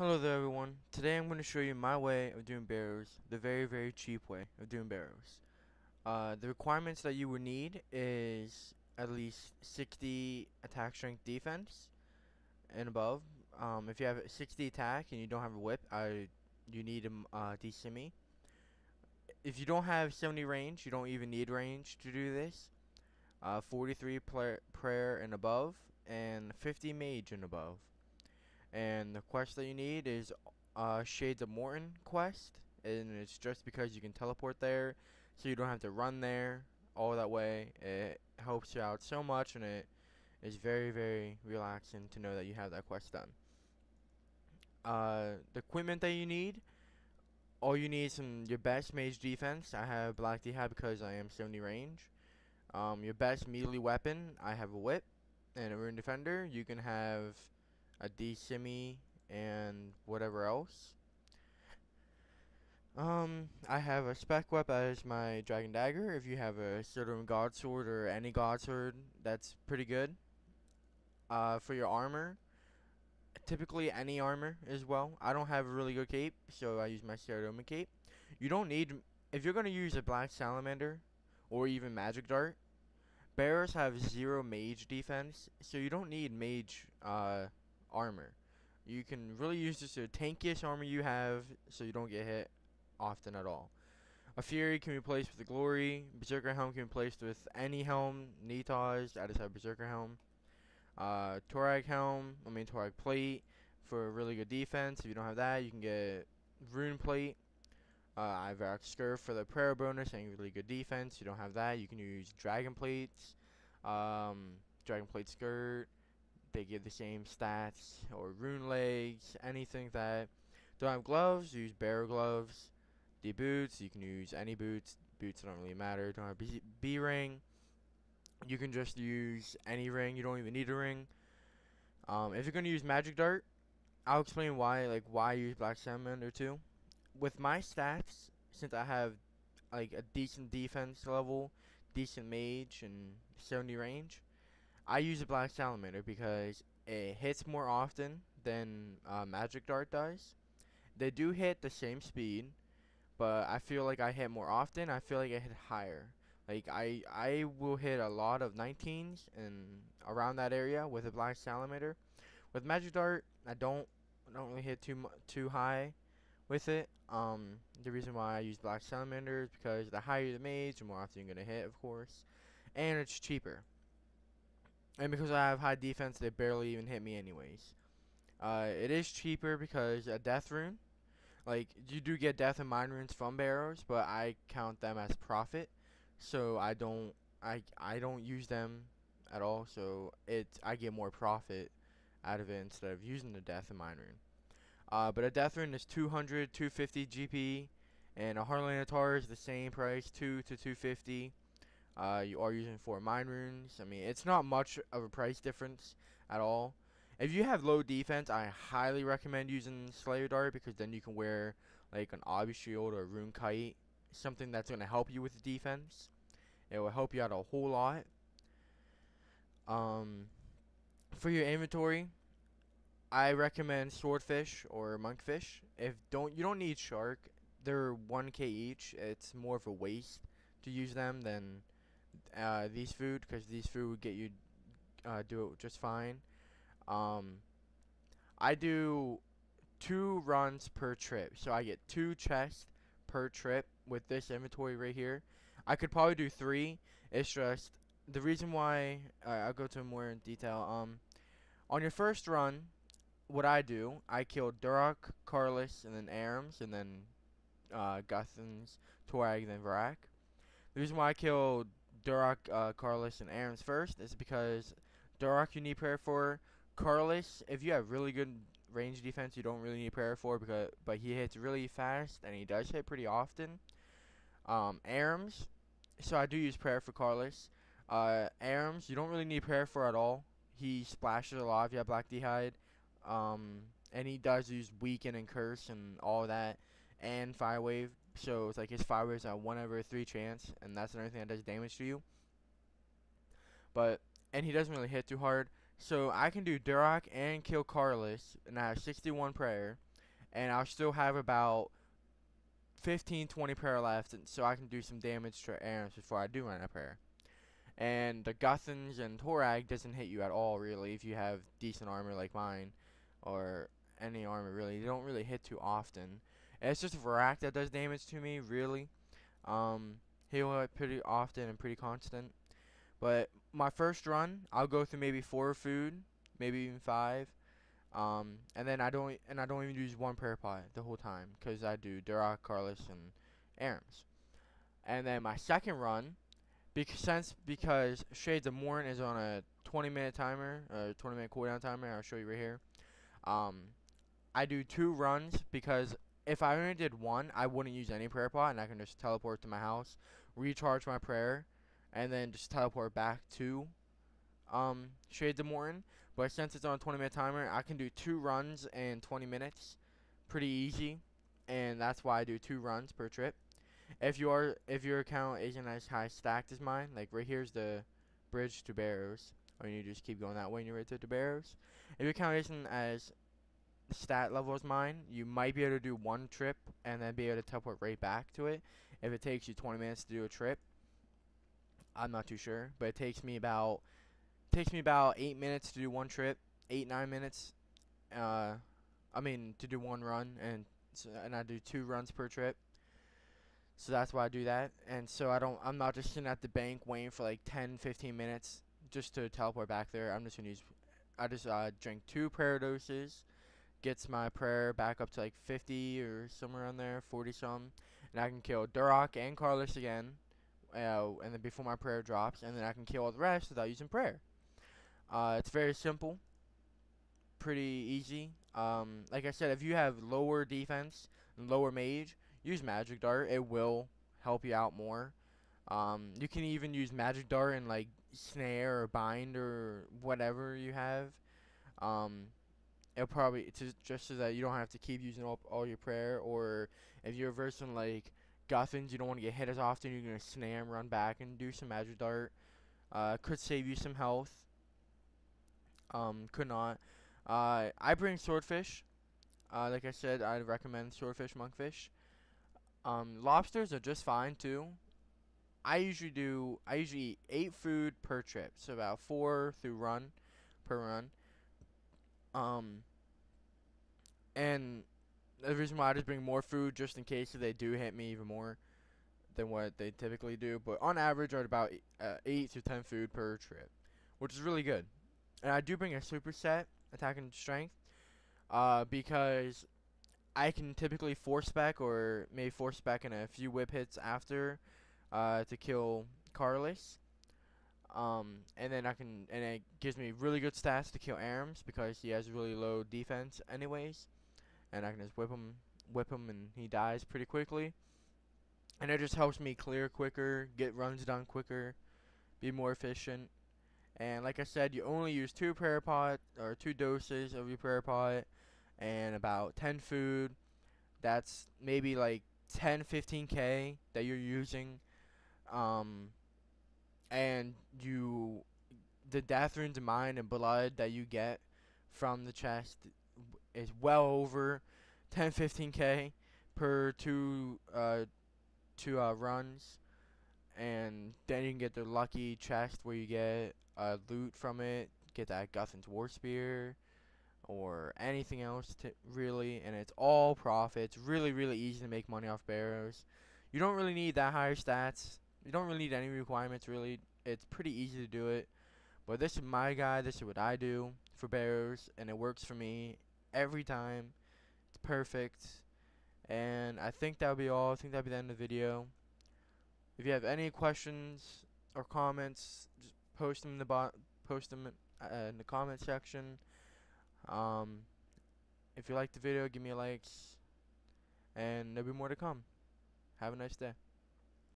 Hello there everyone. Today I'm going to show you my way of doing barrows, the very cheap way of doing barrows. The requirements that you would need is at least 60 attack strength defense and above. If you have 60 attack and you don't have a whip, you need a D-Simi. If you don't have 70 range, you don't even need range to do this. 43 prayer and above, and 50 mage and above. And the quest that you need is Shades of Morton quest, and it's just because you can teleport there, so you don't have to run there all that way. It helps you out so much, and it is very relaxing to know that you have that quest done. The equipment that you need, all you need is your best mage defense. I have black D-Hat because I am 70 range. Your best melee weapon, I have a whip and a rune defender. You can have a D-Simi and whatever else. I have a spec whip as my dragon dagger. If you have a certain god sword or any god sword, that's pretty good. For your armor, typically any armor as well. I don't have a really good cape, so I use my Ceradoma cape. You don't need, if you're gonna use a black salamander or even magic dart, bears have 0 mage defense, so you don't need mage armor. You can really use this the tankiest armor you have, so you don't get hit often at all. A Fury can be replaced with a Glory. Berserker Helm can be replaced with any helm. Nitas, I just have Berserker Helm. Torag Plate for really good defense. If you don't have that, you can get Rune Plate. I have Skirt for the prayer bonus and really good defense. If you don't have that, you can use Dragon Plates. Dragon Plate Skirt. They give the same stats, or rune legs, anything that. Don't have gloves, use barrow gloves. The boots, you can use any boots. Boots don't really matter. Don't have B ring. You can just use any ring. You don't even need a ring. If you're gonna use magic dart, I'll explain why I use black salamander too. With my stats, since I have like a decent defense level, decent mage, and 70 range, I use a black salamander because it hits more often than magic dart does. They do hit the same speed, but I feel like I hit more often. I feel like I hit higher. Like I will hit a lot of 19s and around that area with a black salamander. With magic dart, I don't really hit too high with it. The reason why I use black salamander is because the higher the mage, the more often you're gonna hit, of course, and it's cheaper. And because I have high defense, they barely even hit me anyways. It is cheaper because a death rune, like you do get death and mind runes from barrows, but I count them as profit, so I don't use them at all. So I get more profit out of it instead of using the death and mind rune. But a death rune is 200, 250 GP, and a Heartland Atar is the same price, 2 to 250. You are using 4 mind runes. I mean, it's not much of a price difference at all. If you have low defense, I highly recommend using Slayer Dart, because then you can wear like an Obby Shield or a Rune Kite, something that's going to help you with the defense. It will help you out a whole lot. For your inventory, I recommend Swordfish or Monkfish. You don't need Shark. They're 1k each. It's more of a waste to use them than these food, because these food would get you do it just fine. I do 2 runs per trip, so I get 2 chests per trip with this inventory right here. I could probably do 3. It's just the reason why. I'll go to more in detail. On your first run, what I do, I kill Durak, Carlos, and then Arams, and then Guthans, Torag, then Varak. The reason why I kill Durak, Carlos, and Arams first is because Durak you need prayer for. Carlos, if you have really good range defense, you don't really need prayer for, but he hits really fast and he does hit pretty often. Arams, so I do use prayer for Carlos. Arams, you don't really need prayer for at all. He splashes a lot if you have black D-Hide. And he does use weaken and curse and all that, and fire wave. So it's like his fire wave is a 1 over 3 chance, and that's another thing that does damage to you. And he doesn't really hit too hard. So I can do Durak and kill Carlos, and I have 61 prayer. and I'll still have about 15-20 prayer left, and so I can do some damage to arrows before I do run out of prayer. And the Guthans and Torag doesn't hit you at all, really, if you have decent armor like mine, or any armor, really. They don't really hit too often. And it's just Varak that does damage to me, really. He'll hit pretty often and pretty constant. But my first run, I'll go through maybe 4 food, maybe even 5. And then I don't even use one prayer pot the whole time, because I do Durak, Carlos, and Arams. And then my second run, because Shades of Morn is on a 20-minute timer, or 20-minute cooldown timer, I'll show you right here. I do 2 runs, because if I only did 1, I wouldn't use any prayer pot, and I can just teleport to my house, recharge my prayer, and then just teleport back to Shades of Morn. But since it's on a 20-minute timer, I can do 2 runs in 20 minutes, pretty easy, and that's why I do 2 runs per trip. If your account isn't as high stacked as mine, like right here's the bridge to barrows, or you just keep going that way and you're right to the barrows. If your account isn't as stat level as mine, you might be able to do 1 trip and then be able to teleport right back to it. If it takes you 20 minutes to do a trip, I'm not too sure, but it takes me about 8 minutes to do 1 trip, 8-9 minutes. To do 1 run, and I do 2 runs per trip. So that's why I do that. And so I'm not just sitting at the bank waiting for like 10-15 minutes just to teleport back there. I just drink 2 prayer doses, gets my prayer back up to like 50 or somewhere around there, 40 some, and I can kill Durak and Carlos again, and then before my prayer drops, and then I can kill all the rest without using prayer. It's very simple, pretty easy. Like I said, if you have lower defense and lower mage, use Magic Dart. It will help you out more. You can even use Magic Dart and like snare or bind or whatever you have. It'll probably just so that you don't have to keep using all your prayer. Or if you're versing like Guthans, you don't want to get hit as often. You're gonna snare and run back and do some Magic Dart. Could save you some health. Could not. I bring Swordfish. Like I said, I'd recommend Swordfish, Monkfish. Lobsters are just fine too. I usually eat 8 food per trip, so about 4 per run. And the reason why I just bring more food just in case if they do hit me even more than what they typically do. But on average, are about 8 to 10 food per trip, which is really good. And I do bring a superset, attack and strength, because I can typically force spec or maybe force spec in a few whip hits after to kill Carlos. And then it gives me really good stats to kill Arams because he has really low defense anyways. And I can just whip him and he dies pretty quickly. And it just helps me clear quicker, get runs done quicker, be more efficient. And like I said, you only use 2 prayer pot or 2 doses of your prayer pot and about 10 food. That's maybe like 10-15k that you're using. And the death runes of mine and blood that you get from the chest is well over 10-15k per 2 runs. And then you can get the lucky chest where you get loot from it, get that Guthan's War Spear, or anything else really, and it's all profit. It's really, really easy to make money off barrows. You don't really need that higher stats. You don't really need any requirements, really. It's pretty easy to do it. But this is my guide. This is what I do for barrows, and it works for me every time. It's perfect. And I think that'll be all. I think that'll be the end of the video. If you have any questions or comments, just post them in the comment section. If you liked the video, give me a like, and there'll be more to come. Have a nice day.